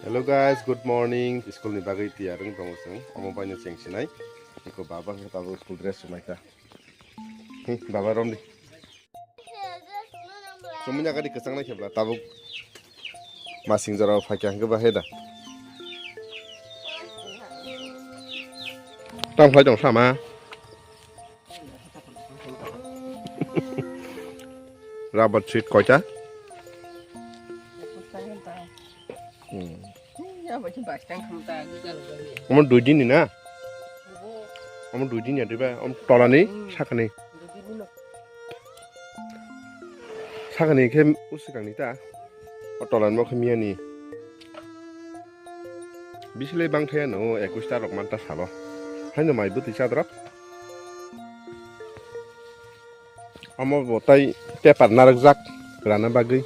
Hello guys, good morning. School ni bagai tiareng promotion. Amo banyak cengsinai. Iko baba school dress sumaita. Baba rom di. Semuanya kadi kesang nak kebla tabuk masing jarau fakir ke baheda. Tang fai dong sama. Rabat street koita. Omong 2 din ni na. Omong 2 din ya diba. Om tolani sakani. Sakani ke usikang ni ta. O tolan mo kemia ni. Bisile bang thaya no 21 ta rok manta sabo. Haino mai buti sadrak. Omo botai tepar narak jak rana bagi.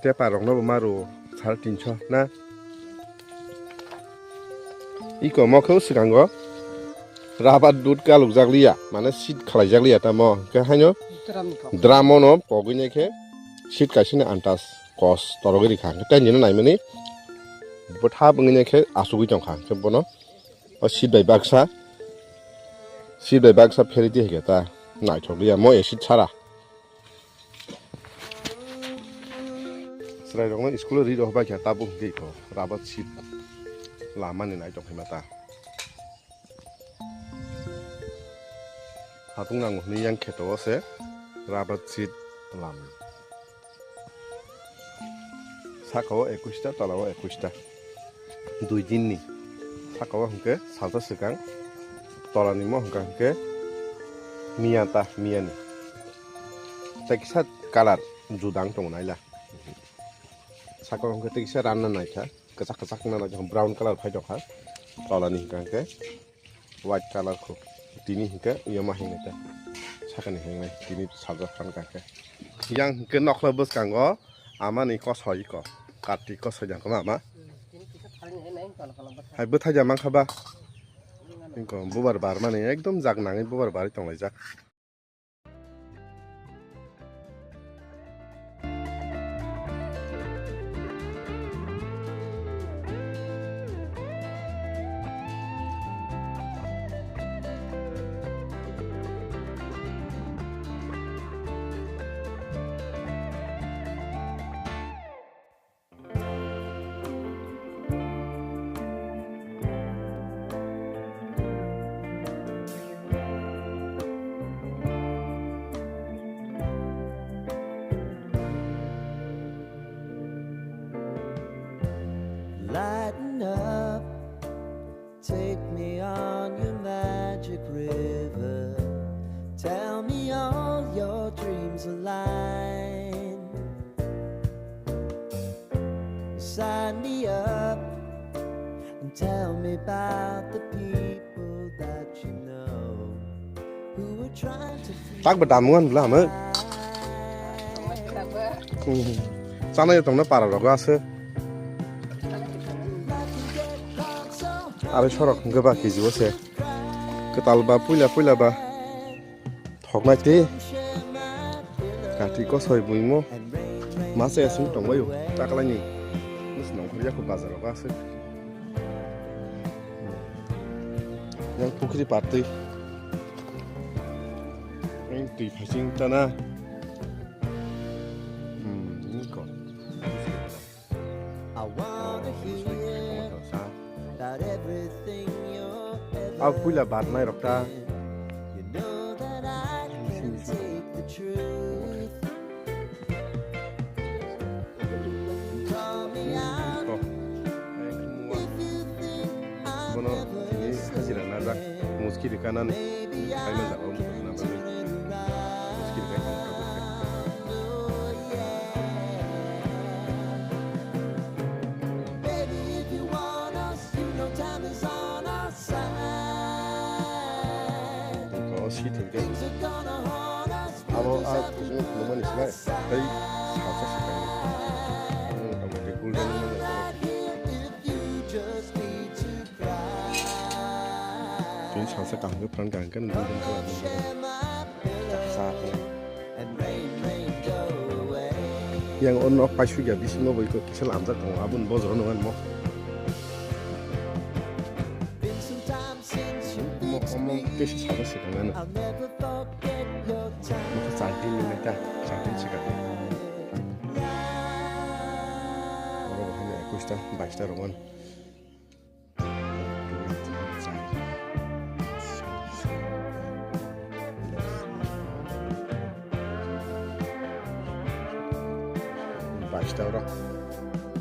Tepar rok no maru 350 na. Iko mo khau sikango rabat dud kaluk jakliya mane sit khalai jakliya ta mo ke haino dramo no pogine ke sit kaisine antas kos torogiri khang ta nino naimani botha bungine ke asugui jong khang ke bono o sit bai baksa pheri di hege ta nai thogliya mo e sit chara srai rong no school ri ro ba kya tabu ge ko rabat sit lama ni nai jong himata hatung nang ni yang kheto se rabat sit lam sakao 21 ta talao 21 ta 2 din ni sakao hungke salta sekang tolani mo hungke miyata miyani teksa kalar judang tong naila sakao hungke teksa ranna naikha kecak na brown color phai jokha tolani hingke white color ko tini hingke yama hingeta sakani hingai tini sabja khan kake yang hingke nokla bus kango amani ko soi ko kati ko sojang ko mama hai butha jamang khaba inko bubar bar mane ekdom jak nangai bubar bar tonglai jak Lighten up, take me on your magic river. Tell me all your dreams align. Sign me up and tell me about the people that you know who are trying to tak bedamungan lah me sana tong na para roga ase are sorok geba kiji ose ketal ba puila ba thoknai te kati ko soi buimo mase asim tong bayo taklani mus nong khoriya ko bazar roga ase yang pukri partai yang tui phasing tana ini ko अब पुला बात नहीं रखता bono ini hasil nazar muskil kanan ayo nak om muskil kanan 시트게 아로 아 무슨 너무 있으면 거의 사서 시간이 아무리 굴려는 거 진 상세 강급 그런 거 안가는 거 사서 yang on ok pai suya bisimo boi ko kisal amjak tong abun bojor nongan mo Been some time since you mo fixed mo me. kesi saba sekangan I'll never forget your time. mo chantin ni meta chantin sikak oro bahane 21টা 22টা Roman বাইশটা ওরা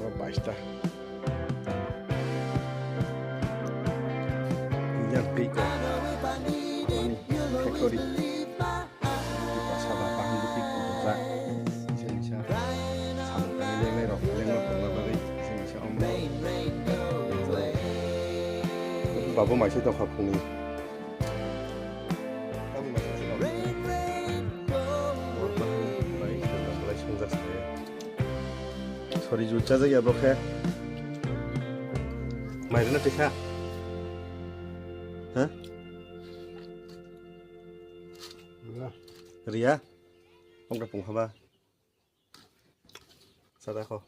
22টা yang piko I know if I need it, you'll always Hektori. believe my kita sabar paham bukti za bisa bisa crying out sampai kami yang lerok lengok pengen bagi bisa bisa om rain, rain, go away. babu masih tak kapuni babu masih tak kapuni Rain, rain, go baik dan mulai sungguh saya sorry juta saja bro ya mainnya tikha hah Ria, ông đã cùng hả ba? Sao ta không?